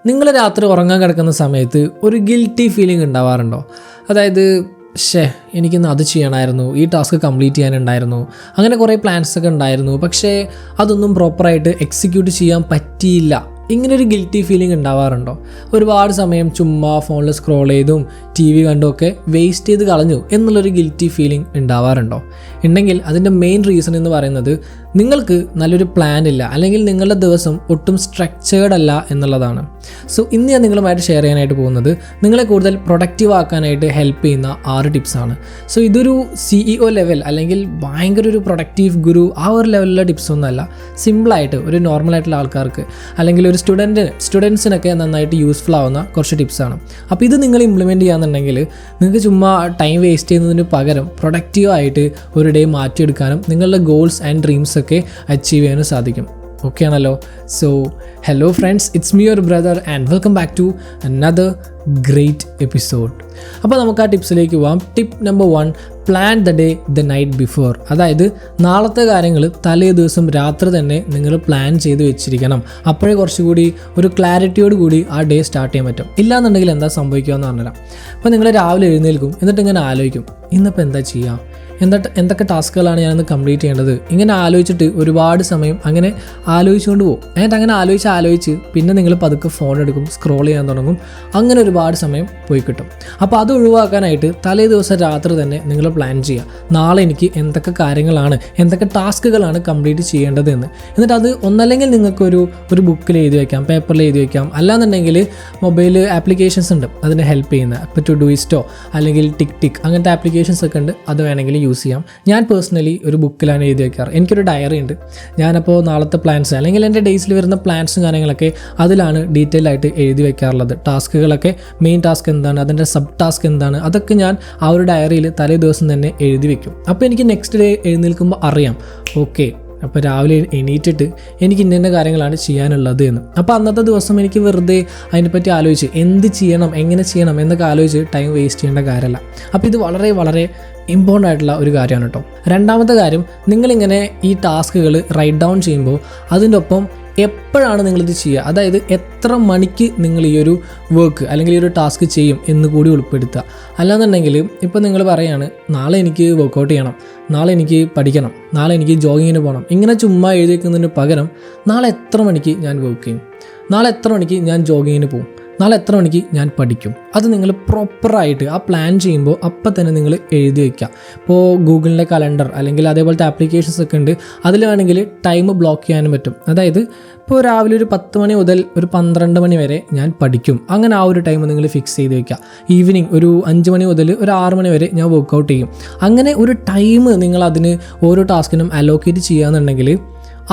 നിങ്ങൾ രാത്രി ഉറങ്ങാൻ കിടക്കുന്ന സമയത്ത് ഒരു ഗിൽറ്റി ഫീലിംഗ് ഉണ്ടാവാറുണ്ടോ? അതായത് എനിക്കിന്ന് അത് ചെയ്യണമായിരുന്നു, ഈ ടാസ്ക് കംപ്ലീറ്റ് ചെയ്യാനുണ്ടായിരുന്നു, അങ്ങനെ കുറേ പ്ലാൻസൊക്കെ ഉണ്ടായിരുന്നു, പക്ഷേ അതൊന്നും പ്രോപ്പറായിട്ട് എക്സിക്യൂട്ട് ചെയ്യാൻ പറ്റിയില്ല. ഇങ്ങനൊരു ഗിൽറ്റി ഫീലിംഗ് ഉണ്ടാവാറുണ്ടോ? ഒരുപാട് സമയം ചുമ്മാ ഫോണിൽ സ്ക്രോൾ ചെയ്തും ടി വി കണ്ടുമൊക്കെ വേസ്റ്റ് ചെയ്ത് കളഞ്ഞു എന്നുള്ളൊരു ഗിൽറ്റി ഫീലിംഗ് ഉണ്ടാവാറുണ്ടോ? ഉണ്ടെങ്കിൽ അതിൻ്റെ മെയിൻ റീസൺ എന്ന് പറയുന്നത് നിങ്ങൾക്ക് നല്ലൊരു പ്ലാൻ ഇല്ല, അല്ലെങ്കിൽ നിങ്ങളുടെ ദിവസം ഒട്ടും സ്ട്രക്ചേർഡ് അല്ല എന്നുള്ളതാണ്. സോ ഇന്ന് ഞാൻ നിങ്ങളുമായിട്ട് ഷെയർ ചെയ്യാനായിട്ട് പോകുന്നത് നിങ്ങളെ കൂടുതൽ പ്രൊഡക്റ്റീവ് ആക്കാനായിട്ട് ഹെൽപ്പ് ചെയ്യുന്ന 6 ടിപ്സാണ്. സോ ഇതൊരു CEO ലെവൽ അല്ലെങ്കിൽ ഭയങ്കര ഒരു പ്രൊഡക്റ്റീവ് ഗുരു ആ ഒരു ലെവലിലുള്ള ടിപ്സൊന്നുമല്ല. സിമ്പിളായിട്ട് ഒരു നോർമലായിട്ടുള്ള ആൾക്കാർക്ക് അല്ലെങ്കിൽ ഒരു സ്റ്റുഡൻസിനൊക്കെ നന്നായിട്ട് യൂസ്ഫുൾ ആവുന്ന കുറച്ച് ടിപ്സാണ്. അപ്പോൾ ഇത് നിങ്ങൾ ഇംപ്ലിമെൻറ്റ് ചെയ്യാന്നുണ്ടെങ്കിൽ നിങ്ങൾക്ക് ചുമ്മാ ടൈം വേസ്റ്റ് ചെയ്യുന്നതിന് പകരം പ്രൊഡക്റ്റീവായിട്ട് ഒരു ഡേ മാറ്റിയെടുക്കാനും നിങ്ങളുടെ ഗോൾസ് ആൻഡ് ഡ്രീംസ് ഒക്കെ അച്ചീവ് ചെയ്യാനും സാധിക്കും. ഓക്കെ ആണല്ലോ? So hello friends, it's me your brother and welcome back to another great episode. അപ്പോൾ നമുക്ക് ആ ടിപ്സിലേക്ക് പോവാം. Tip number 1, plan the day the night before. അതായത് നാളത്തെ കാര്യങ്ങൾ തലേ ദിവസം രാത്രി തന്നെ നിങ്ങൾ പ്ലാൻ ചെയ്ത് വെച്ചിരിക്കണം. അപ്പോഴേ കുറച്ചുകൂടി ഒരു ക്ലാരിറ്റിയോട് കൂടി ആ ഡേ സ്റ്റാർട്ട് ചെയ്യാൻ പറ്റും. ഇല്ലാന്നുണ്ടെങ്കിൽ എന്താ സംഭവിക്കുക എന്ന് പറഞ്ഞുതരാം. അപ്പോൾ നിങ്ങൾ രാവിലെ എഴുന്നേൽക്കും, എന്നിട്ട് ഇങ്ങനെ ആലോചിക്കും ഇന്നിപ്പോൾ എന്താ ചെയ്യുക, എന്തൊക്കെ ടാസ്കുകളാണ് ഞാനിന്ന് കംപ്ലീറ്റ് ചെയ്യേണ്ടത്. ഇങ്ങനെ ആലോചിച്ചിട്ട് ഒരുപാട് സമയം അങ്ങനെ ആലോചിച്ചുകൊണ്ട് പോകും. എന്നിട്ട് അങ്ങനെ ആലോചിച്ച് പിന്നെ നിങ്ങൾ പതുക്കെ ഫോൺ എടുക്കും, സ്ക്രോൾ ചെയ്യാൻ തുടങ്ങും. അങ്ങനെ ഒരുപാട് സമയം പോയി കിട്ടും. അപ്പോൾ അത് ഒഴിവാക്കാനായിട്ട് തലേ ദിവസം രാത്രി തന്നെ നിങ്ങൾ പ്ലാൻ ചെയ്യുക. നാളെ എനിക്ക് എന്തൊക്കെ ടാസ്കുകളാണ് കംപ്ലീറ്റ് ചെയ്യേണ്ടത് എന്ന്. എന്നിട്ട് അത് ഒന്നല്ലെങ്കിൽ നിങ്ങൾക്കൊരു ബുക്കിൽ എഴുതി വയ്ക്കാം, പേപ്പറിൽ എഴുതി വയ്ക്കാം. അല്ലാന്നുണ്ടെങ്കിൽ മൊബൈൽ ആപ്ലിക്കേഷൻസ് ഉണ്ട് അതിന് ഹെൽപ്പ് ചെയ്യുന്ന. ഇപ്പോൾ ടു ഡൂയിസ്റ്റോ അല്ലെങ്കിൽ ടിക് അങ്ങനത്തെ ആപ്ലിക്കേഷൻസ് ഒക്കെ ഉണ്ട്, അത് വേണമെങ്കിൽ യൂസ് ചെയ്യാം. ഞാൻ പേഴ്സണലി ഒരു ബുക്കിലാണ് എഴുതി വയ്ക്കാറ്. എനിക്കൊരു ഡയറി ഉണ്ട്. ഞാനപ്പോൾ നാളത്തെ പ്ലാൻസ് അല്ലെങ്കിൽ എൻ്റെ ഡേയ്സിൽ വരുന്ന പ്ലാൻസും കാര്യങ്ങളൊക്കെ അതിലാണ് ഡീറ്റെയിൽ ആയിട്ട് എഴുതി വയ്ക്കാറുള്ളത്. ടാസ്കുകളൊക്കെ, മെയിൻ ടാസ്ക് എന്താണ്, അതിൻ്റെ സബ് ടാസ്ക് എന്താണ്, അതൊക്കെ ഞാൻ ആ ഒരു ഡയറിയിൽ തലേ ദിവസം തന്നെ എഴുതി വയ്ക്കും. അപ്പോൾ എനിക്ക് നെക്സ്റ്റ് ഡേ എഴുന്നേൽക്കുമ്പോൾ അറിയാം, ഓക്കെ അപ്പോൾ രാവിലെ എണീറ്റിട്ട് എനിക്ക് ഇന്ന കാര്യങ്ങളാണ് ചെയ്യാനുള്ളത് എന്ന്. അപ്പോൾ അന്നത്തെ ദിവസം എനിക്ക് വെറുതെ അതിനെപ്പറ്റി ആലോചിച്ച് എന്ത് ചെയ്യണം, എങ്ങനെ ചെയ്യണം എന്നൊക്കെ ആലോചിച്ച് ടൈം വേസ്റ്റ് ചെയ്യേണ്ട കാര്യമല്ല. അപ്പോൾ ഇത് വളരെ വളരെ ഇമ്പോർട്ടൻ്റ് ആയിട്ടുള്ള ഒരു കാര്യമാണ് കേട്ടോ. രണ്ടാമത്തെ കാര്യം, നിങ്ങളിങ്ങനെ ഈ ടാസ്കുകൾ റൈറ്റ് ഡൗൺ ചെയ്യുമ്പോൾ അതിൻ്റെ ഒപ്പം എപ്പോഴാണ് നിങ്ങളിത് ചെയ്യുക, അതായത് എത്ര മണിക്ക് നിങ്ങൾ ഈ ഒരു വർക്ക് അല്ലെങ്കിൽ ഈ ഒരു ടാസ്ക് ചെയ്യും എന്ന് കൂടി ഉൾപ്പെടുത്തുക. അല്ലാന്നുണ്ടെങ്കിൽ ഇപ്പോൾ നിങ്ങൾ പറയുകയാണ് നാളെ എനിക്ക് വർക്കൗട്ട് ചെയ്യണം, നാളെ എനിക്ക് പഠിക്കണം, നാളെ എനിക്ക് ജോഗിങ്ങിന് പോകണം, ഇങ്ങനെ ചുമ്മാ എഴുതി വയ്ക്കുന്നതിന് പകരം നാളെ എത്ര മണിക്ക് ഞാൻ വർക്ക് ചെയ്യും, നാളെ എത്ര മണിക്ക് ഞാൻ ജോഗിങ്ങിന് പോകും, നാളെ എത്ര മണിക്ക് ഞാൻ പഠിക്കും. അത് നിങ്ങൾ പ്രോപ്പറായിട്ട് ആ പ്ലാൻ ചെയ്യുമ്പോൾ അപ്പം തന്നെ നിങ്ങൾ എഴുതി വയ്ക്കുക. ഇപ്പോൾ ഗൂഗിളിൻ്റെ കലണ്ടർ അല്ലെങ്കിൽ അതേപോലത്തെ ആപ്ലിക്കേഷൻസ് ഒക്കെ ഉണ്ട്, അതിൽ വേണമെങ്കിൽ ടൈം ബ്ലോക്ക് ചെയ്യാനും പറ്റും. അതായത് ഇപ്പോൾ രാവിലെ ഒരു 10 മണി മുതൽ ഒരു 12 മണി വരെ ഞാൻ പഠിക്കും, അങ്ങനെ ആ ഒരു ടൈം നിങ്ങൾ ഫിക്സ് ചെയ്ത് വയ്ക്കുക. ഈവനിങ് ഒരു 5 മണി മുതൽ ഒരു 6 മണി വരെ ഞാൻ വർക്കൗട്ട് ചെയ്യും. അങ്ങനെ ഒരു ടൈം നിങ്ങൾ അതിന് ഓരോ ടാസ്കിനും അലോക്കേറ്റ് ചെയ്യുകയെന്നുണ്ടെങ്കിൽ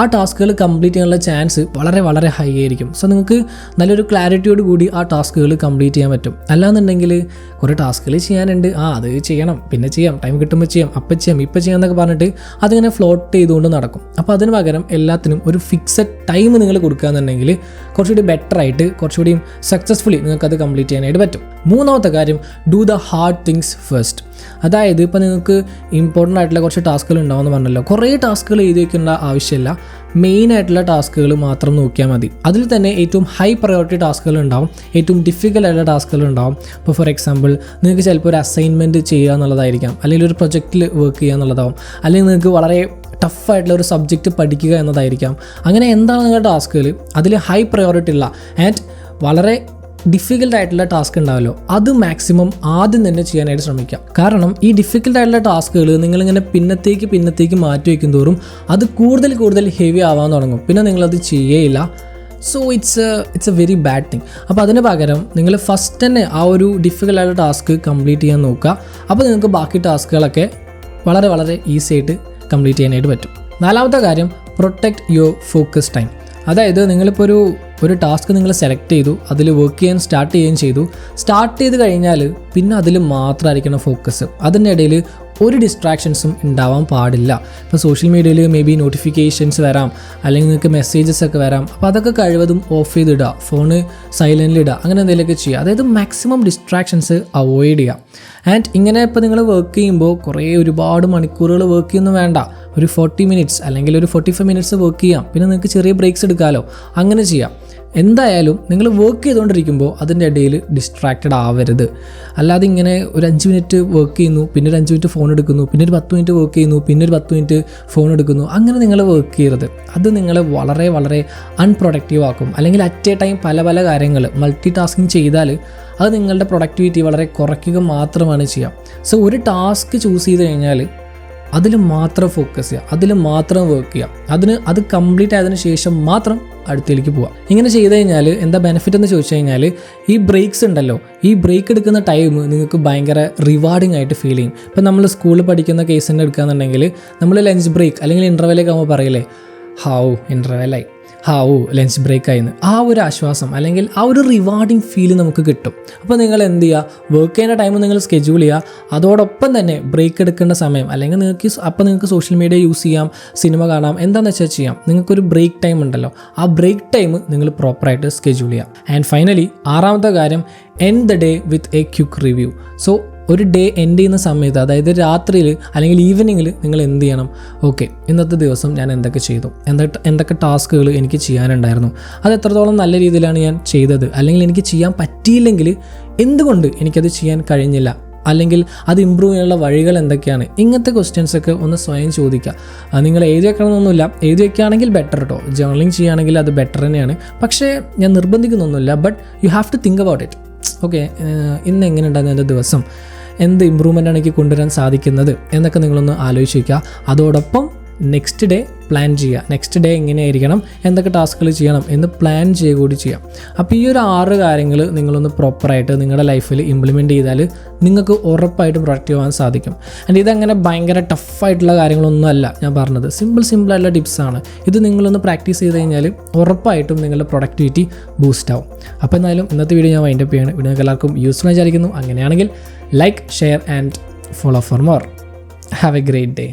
ആ ടാസ്കുകൾ കംപ്ലീറ്റ് ചെയ്യാനുള്ള ചാൻസ് വളരെ വളരെ ഹൈ ആയിരിക്കും. സോ നിങ്ങൾക്ക് നല്ലൊരു ക്ലാരിറ്റിയോട് കൂടി ആ ടാസ്കുകൾ കംപ്ലീറ്റ് ചെയ്യാൻ പറ്റും. അല്ലാന്നുണ്ടെങ്കിൽ കുറേ ടാസ്കുകൾ ചെയ്യാനുണ്ട്, അത് ചെയ്യണം, പിന്നെ ചെയ്യാം, ടൈം കിട്ടുമ്പോൾ ചെയ്യാം, അപ്പം ചെയ്യാം എന്നൊക്കെ പറഞ്ഞിട്ട് അതിങ്ങനെ ഫ്ലോട്ട് ചെയ്തുകൊണ്ട് നടക്കും. അപ്പോൾ അതിന് പകരം എല്ലാത്തിനും ഒരു ഫിക്സഡ് ടൈം നിങ്ങൾ കൊടുക്കുകയെന്നുണ്ടെങ്കിൽ കുറച്ചുകൂടി ബെറ്ററായിട്ട് കുറച്ചുകൂടി സക്സസ്ഫുള്ളി നിങ്ങൾക്കത് കംപ്ലീറ്റ് ചെയ്യാനായിട്ട് പറ്റും. മൂന്നാമത്തെ കാര്യം, do the hard things first. അതായത് ഇപ്പോൾ നിങ്ങൾക്ക് ഇമ്പോർട്ടൻ്റ് ആയിട്ടുള്ള കുറച്ച് ടാസ്കുകൾ ഉണ്ടാവുമെന്ന് പറഞ്ഞല്ലോ. കുറേ ടാസ്കുകൾ എഴുതി വയ്ക്കേണ്ട ആവശ്യമില്ല, മെയിൻ ആയിട്ടുള്ള ടാസ്കുകൾ മാത്രം നോക്കിയാൽ മതി. അതിൽ തന്നെ ഏറ്റവും ഹൈ പ്രയോറിറ്റി ടാസ്കുകൾ ഉണ്ടാവും, ഏറ്റവും ഡിഫിക്കൽട്ട് ആയിട്ടുള്ള ടാസ്കുകൾ ഉണ്ടാവും. ഇപ്പോൾ ഫോർ എക്സാമ്പിൾ നിങ്ങൾക്ക് ചിലപ്പോൾ ഒരു അസൈൻമെൻറ്റ് ചെയ്യുക എന്നുള്ളതായിരിക്കാം, അല്ലെങ്കിൽ ഒരു പ്രൊജക്റ്റിൽ വർക്ക് ചെയ്യുക എന്നുള്ളതാവും, അല്ലെങ്കിൽ നിങ്ങൾക്ക് വളരെ ടഫായിട്ടുള്ള ഒരു സബ്ജക്റ്റ് പഠിക്കുക എന്നതായിരിക്കാം. അങ്ങനെ എന്താണ് നിങ്ങളുടെ ടാസ്കുകൾ, അതിൽ ഹൈ പ്രയോറിറ്റി ഉള്ള ആൻഡ് വളരെ ഡിഫിക്കൽട്ട് ആയിട്ടുള്ള ടാസ്ക് ഉണ്ടാവല്ലോ, അത് മാക്സിമം ആദ്യം തന്നെ ചെയ്യാനായിട്ട് ശ്രമിക്കുക. കാരണം ഈ ഡിഫിക്കൽട്ട് ആയിട്ടുള്ള ടാസ്കുകൾ നിങ്ങളിങ്ങനെ പിന്നത്തേക്ക് മാറ്റി വയ്ക്കും തോറും അത് കൂടുതൽ ഹെവി ആവാൻ തുടങ്ങും, പിന്നെ നിങ്ങളത് ചെയ്യേയില്ല. So it's a very bad thing. അപ്പോൾ അതിന് പകരം നിങ്ങൾ ഫസ്റ്റ് തന്നെ ആ ഒരു ഡിഫിക്കൽട്ട് ആയിട്ടുള്ള ടാസ്ക് കംപ്ലീറ്റ് ചെയ്യാൻ നോക്കുക. അപ്പോൾ നിങ്ങൾക്ക് ബാക്കി ടാസ്കുകളൊക്കെ വളരെ വളരെ ഈസി ആയിട്ട് കംപ്ലീറ്റ് ചെയ്യാനായിട്ട് പറ്റും. നാലാമത്തെ കാര്യം, പ്രൊട്ടക്റ്റ് യുവർ ഫോക്കസ് ടൈം. അതായത് നിങ്ങളിപ്പോൾ ഒരു ടാസ്ക് നിങ്ങൾ സെലക്ട് ചെയ്തു, അതിൽ വർക്ക് ചെയ്യാൻ സ്റ്റാർട്ട് ചെയ്ത് കഴിഞ്ഞാൽ പിന്നെ അതിൽ മാത്രമായിരിക്കണം ഫോക്കസ്. അതിൻ്റെ ഇടയിൽ ഒരു ഡിസ്ട്രാക്ഷൻസും ഉണ്ടാവാൻ പാടില്ല. ഇപ്പോൾ സോഷ്യൽ മീഡിയയിൽ മേ ബി നോട്ടിഫിക്കേഷൻസ് വരാം, അല്ലെങ്കിൽ നിങ്ങൾക്ക് മെസ്സേജസ് ഒക്കെ വരാം. അപ്പോൾ അതൊക്കെ കഴിവതും ഓഫ് ചെയ്തിടുക, ഫോണ് സൈലൻറ്റിലിടുക, അങ്ങനെ എന്തെങ്കിലുമൊക്കെ ചെയ്യുക. അതായത് മാക്സിമം ഡിസ്ട്രാക്ഷൻസ് അവോയ്ഡ് ചെയ്യുക. ആൻഡ് ഇങ്ങനെ ഇപ്പോൾ നിങ്ങൾ വർക്ക് ചെയ്യുമ്പോൾ ഒരുപാട് മണിക്കൂറുകൾ വർക്ക് ചെയ്യുന്നു വേണ്ട, ഒരു 40 മിനിറ്റ്സ് അല്ലെങ്കിൽ ഒരു 45 മിനിറ്റ്സ് വർക്ക് ചെയ്യാം, പിന്നെ നിങ്ങൾക്ക് ചെറിയ ബ്രേക്സ് എടുക്കാമല്ലോ, അങ്ങനെ ചെയ്യാം. എന്തായാലും നിങ്ങൾ വർക്ക് ചെയ്തുകൊണ്ടിരിക്കുമ്പോൾ അതിൻ്റെ ഇടയിൽ ഡിസ്ട്രാക്റ്റഡ് ആവരുത്. അല്ലാതെ ഇങ്ങനെ ഒരു 5 മിനിറ്റ് വർക്ക് ചെയ്യുന്നു, പിന്നെ ഒരു 5 മിനിറ്റ് ഫോൺ എടുക്കുന്നു, പിന്നെ ഒരു 10 മിനിറ്റ് വർക്ക് ചെയ്യുന്നു, പിന്നെ ഒരു 10 മിനിറ്റ് ഫോൺ എടുക്കുന്നു, അങ്ങനെ നിങ്ങൾ വർക്ക് ചെയ്യരുത്. അത് നിങ്ങളെ വളരെ വളരെ അൺപ്രൊഡക്റ്റീവ് ആക്കും. അല്ലെങ്കിൽ അറ്റ് എ ടൈം പല പല കാര്യങ്ങൾ മൾട്ടി ടാസ്കിങ് ചെയ്താൽ അത് നിങ്ങളുടെ പ്രൊഡക്ടിവിറ്റി വളരെ കുറയ്ക്കുക മാത്രമാണ് ചെയ്യുക. സോ ഒരു ടാസ്ക് ചൂസ് ചെയ്ത് കഴിഞ്ഞാൽ അതിൽ മാത്രം ഫോക്കസ് ചെയ്യുക, അതിൽ മാത്രം വർക്ക് ചെയ്യുക, അത് കംപ്ലീറ്റ് ആയതിനു ശേഷം മാത്രം അടുത്തേക്ക് പോവുക. ഇങ്ങനെ ചെയ്ത് കഴിഞ്ഞാൽ എന്താ ബെനിഫിറ്റ് എന്ന് ചോദിച്ചു കഴിഞ്ഞാൽ, ഈ ബ്രേക്സ് ഉണ്ടല്ലോ, ഈ ബ്രേക്ക് എടുക്കുന്ന ടൈം നിങ്ങൾക്ക് ഭയങ്കര റിവാർഡിങ് ആയിട്ട് ഫീൽ ചെയ്യും. ഇപ്പം നമ്മൾ സ്കൂളിൽ പഠിക്കുന്ന കേസ് തന്നെ എടുക്കുകയാണെന്നുണ്ടെങ്കിൽ, നമ്മൾ ലഞ്ച് ബ്രേക്ക് അല്ലെങ്കിൽ ഇൻ്റർവെല്ലൊക്കെ ആകുമ്പോൾ പറയില്ലേ, ഇൻ്റർവെല്ലായി, ലഞ്ച് ബ്രേക്ക് ആയിരുന്നു, ആ ഒരു ആശ്വാസം അല്ലെങ്കിൽ ആ ഒരു റിവാർഡിങ് ഫീൽ നമുക്ക് കിട്ടും. അപ്പോൾ നിങ്ങൾ എന്ത് ചെയ്യുക, വർക്ക് ചെയ്യുന്ന ടൈം നിങ്ങൾ സ്കെഡ്യൂൾ ചെയ്യുക, അതോടൊപ്പം തന്നെ ബ്രേക്ക് എടുക്കേണ്ട സമയം അല്ലെങ്കിൽ നിങ്ങൾക്ക് സോഷ്യൽ മീഡിയ യൂസ് ചെയ്യാം, സിനിമ കാണാം, എന്താണെന്ന് വെച്ചാൽ ചെയ്യാം. നിങ്ങൾക്കൊരു ബ്രേക്ക് ടൈം ഉണ്ടല്ലോ, ആ ബ്രേക്ക് ടൈം നിങ്ങൾ പ്രോപ്പറായിട്ട് സ്കെഡ്യൂൾ ചെയ്യാം. ആൻഡ് ഫൈനലി 6ാമത്തെ കാര്യം, end the day with a quick review. So ഒരു ഡേ എൻഡ് ചെയ്യുന്ന സമയത്ത്, അതായത് രാത്രിയിൽ അല്ലെങ്കിൽ ഈവനിങ്ങിൽ നിങ്ങൾ എന്ത് ചെയ്യണം, ഓക്കെ ഇന്നത്തെ ദിവസം ഞാൻ എന്തൊക്കെ ചെയ്തു, എന്തൊക്കെ ടാസ്കുകൾ എനിക്ക് ചെയ്യാനുണ്ടായിരുന്നു, അത് എത്രത്തോളം നല്ല രീതിയിലാണ് ഞാൻ ചെയ്തത്, അല്ലെങ്കിൽ എനിക്ക് ചെയ്യാൻ പറ്റിയില്ലെങ്കിൽ എന്തുകൊണ്ട് എനിക്കത് ചെയ്യാൻ കഴിഞ്ഞില്ല, അല്ലെങ്കിൽ അത് ഇമ്പ്രൂവ് ചെയ്യാനുള്ള വഴികൾ എന്തൊക്കെയാണ്, ഇങ്ങനത്തെ ക്വസ്റ്റ്യൻസൊക്കെ ഒന്ന് സ്വയം ചോദിക്കുക. നിങ്ങൾ എഴുതി വെക്കണമെന്നൊന്നുമില്ല, എഴുതി വെക്കുകയാണെങ്കിൽ ബെറ്റർ കേട്ടോ, ജേർണലിംഗ് ചെയ്യുകയാണെങ്കിൽ അത് ബെറ്റർ തന്നെയാണ്. പക്ഷേ ഞാൻ നിർബന്ധിക്കുന്നൊന്നുമില്ല, but you have to think about it. Okay, ഇന്ന് എങ്ങനെ ഉണ്ടായിരുന്നു എൻ്റെ ദിവസം, എന്ത് ഇമ്പ്രൂവ്മെൻ്റാണ് എനിക്ക് കൊണ്ടുവരാൻ സാധിക്കുന്നത് എന്നൊക്കെ നിങ്ങളൊന്ന് ആലോചിച്ച് വയ്ക്കുക. അതോടൊപ്പം നെക്സ്റ്റ് ഡേ പ്ലാൻ ചെയ്യുക, നെക്സ്റ്റ് ഡേ എങ്ങനെയായിരിക്കണം, എന്തൊക്കെ ടാസ്കുകൾ ചെയ്യണം എന്ന് പ്ലാൻ ചെയ്യുക കൂടി ചെയ്യാം. അപ്പോൾ ഈ ഒരു 6 കാര്യങ്ങൾ നിങ്ങളൊന്ന് പ്രോപ്പറായിട്ട് നിങ്ങളുടെ ലൈഫിൽ ഇംപ്ലിമെൻറ്റ് ചെയ്താൽ നിങ്ങൾക്ക് ഉറപ്പായിട്ടും പ്രൊഡക്റ്റീവ് ആവാൻ സാധിക്കും. ആൻഡ് ഇതങ്ങനെ ഭയങ്കര ടഫായിട്ടുള്ള കാര്യങ്ങളൊന്നും അല്ല ഞാൻ പറഞ്ഞത്, സിമ്പിളായിട്ടുള്ള ടിപ്സാണ്. ഇത് നിങ്ങളൊന്ന് പ്രാക്ടീസ് ചെയ്ത് കഴിഞ്ഞാൽ ഉറപ്പായിട്ടും നിങ്ങളുടെ പ്രൊഡക്ടിവിറ്റി ബൂസ്റ്റ് ആവും. അപ്പോൾ എന്നാലും ഇന്നത്തെ വീഡിയോ ഞാൻ വൈൻഡപ്പ് ചെയ്യണം. വീഡിയോ നിങ്ങൾക്ക് എല്ലാവർക്കും യൂസ്ഫുൾ വിചാരിക്കുന്നു. അങ്ങനെയാണെങ്കിൽ like, share and follow for more. Have A great day.